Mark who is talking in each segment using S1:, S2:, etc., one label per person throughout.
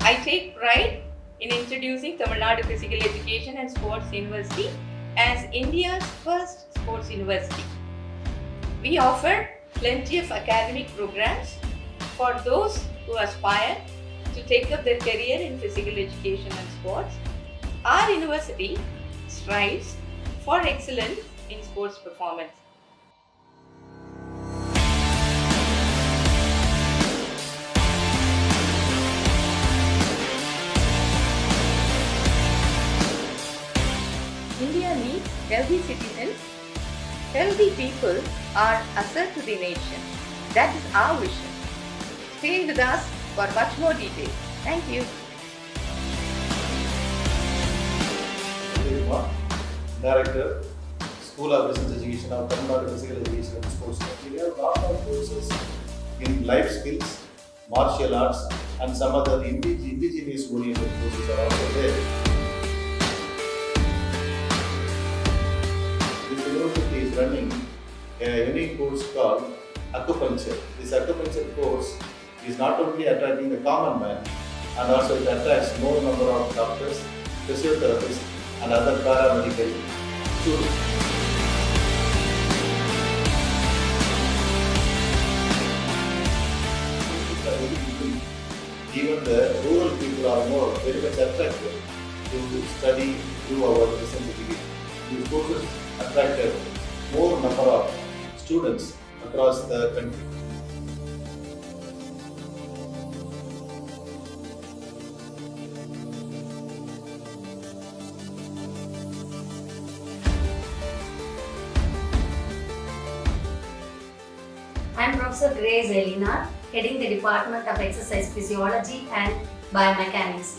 S1: I take pride in introducing Tamil Nadu Physical Education and Sports University as India's first sports university. We offer plenty of academic programs for those who aspire to take up their career in physical education and sports. Our university strives for excellence in sports performance. India needs healthy citizens. Healthy people are asset to the nation. That is our vision. Stay with us for much more detail. Thank you.
S2: Director, School of Business Education of Tamil Nadu Physical Education and Sports. We have a lot of courses in life skills, martial arts, and some other indigenous oriented courses are also there. This university is running a unique course called acupuncture. This acupuncture course is not only attracting the common man, and also it attracts more number of doctors, physiotherapists, and other paramedical students. Even the rural people are very much attracted to study through our recent degree. These courses attracted more number of students across the country.
S3: I am Professor Grace Elena, heading the Department of Exercise Physiology and Biomechanics.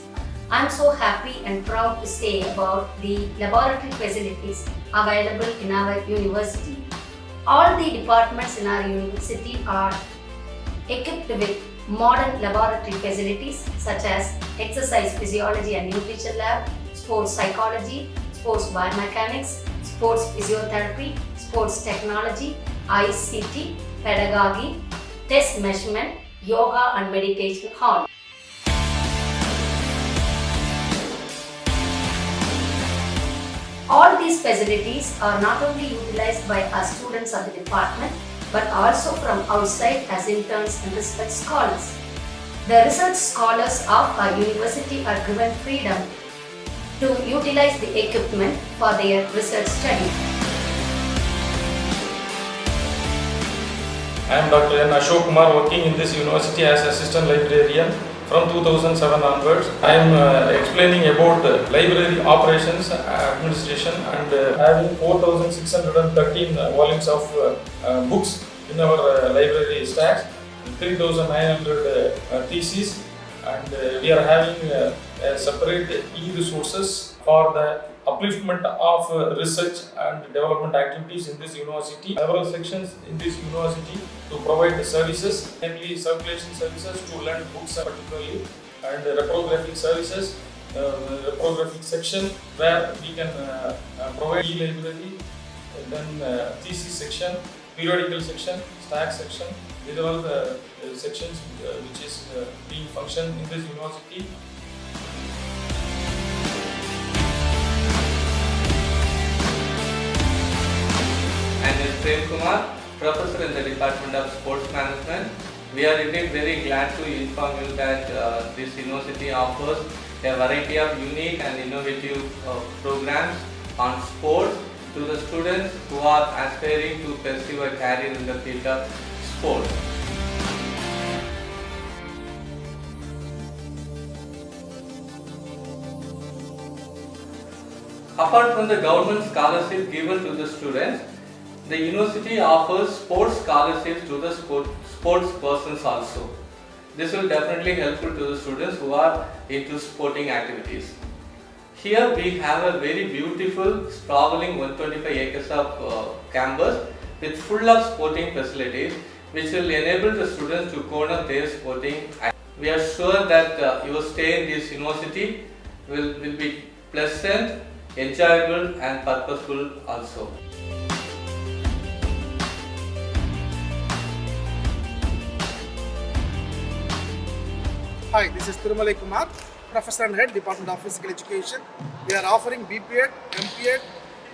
S3: I am so happy and proud to say about the laboratory facilities available in our university. All the departments in our university are equipped with modern laboratory facilities such as Exercise Physiology and Nutrition Lab, Sports Psychology, Sports Biomechanics, Sports Physiotherapy, Sports Technology, ICT, Pedagogy, Test Measurement, Yoga and Meditation Hall. All these facilities are not only utilized by our students of the department but also from outside as interns and research scholars. The research scholars of our university are given freedom to utilize the equipment for their research study.
S4: I am Dr. N. Ashok Kumar, working in this university as assistant librarian from 2007 onwards. I am explaining about library operations, administration, and having 4,613 volumes of books in our library stacks, 3,900 theses, and we are having separate e-resources for the upliftment of research and development activities in this university. Several sections in this university to provide the services, namely circulation services to lend books particularly, and reprographic services, reprographic section where we can provide e-library, then thesis section, periodical section, stack section. These are all the sections which is being functioned in this university.
S5: I am Prem Kumar, Professor in the Department of Sports Management. We are indeed very glad to inform you that this university offers a variety of unique and innovative programs on sports to the students who are aspiring to pursue a career in the field of sports. Apart from the government scholarship given to the students, the university offers sports scholarships to the sports persons also. This will definitely helpful to the students who are into sporting activities. Here we have a very beautiful sprawling 125 acres of campus with full of sporting facilities which will enable the students to hone up their sporting activities. We are sure that your stay in this university will be pleasant, enjoyable and purposeful also.
S6: Hi, this is Thirumalai Kumar, Professor and Head, Department of Physical Education. We are offering BPEd, MPEd,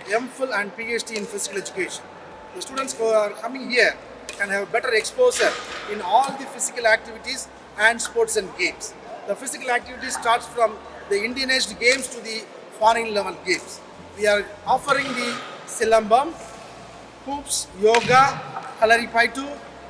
S6: MPhil and PhD in Physical Education. The students who are coming here can have better exposure in all the physical activities and sports and games. The physical activity starts from the Indianized games to the foreign level games. We are offering the Silambam, hoops, yoga, Kalaripaitu,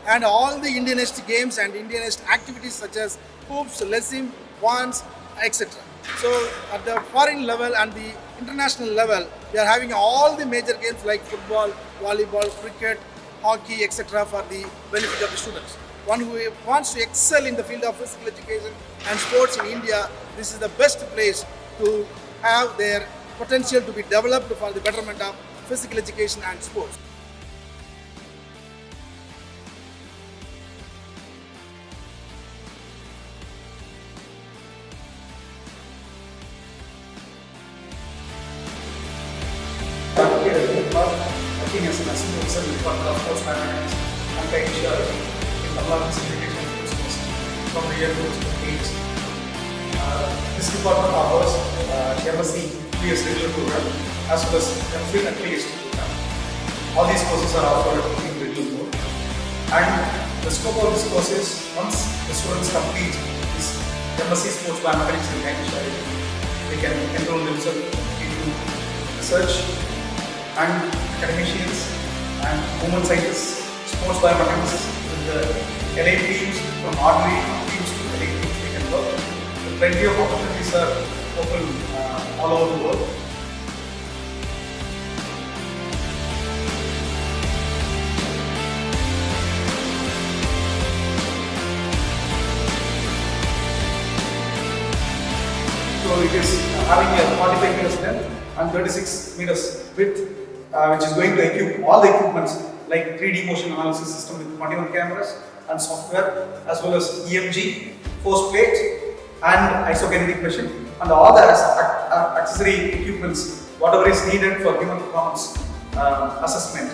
S6: and all the Indianized games and Indianized activities such as hoops, lesim, wands, etc. So at the foreign level and the international level, we are having all the major games like football, volleyball, cricket, hockey, etc. for the benefit of the students. One who wants to excel in the field of physical education and sports in India, this is the best place to have their potential to be developed for the betterment of physical education and sports.
S7: Working as an assistant professor in the Department of Sports Management and Technical in Tamil Nadu Education Schools from the year 2008. This department offers MSc PS regular program as well as MPhil and PhD program. All these courses are offered in regular mode. And the scope of this course is once the students complete this MSc Sports Biomechanics and Technical, they can enroll themselves into research and academicians and women scientists, sports biomechanics with the elite teams from ordinary teams to elite teams they can work. So plenty of opportunities are open all over the world. So it is having a 45 meters length and 36 meters width, which is going to equip all the equipments like 3D motion analysis system with 21 cameras and software, as well as EMG, force plate and isokinetic machine, and all the accessory equipments, whatever is needed for human performance assessment.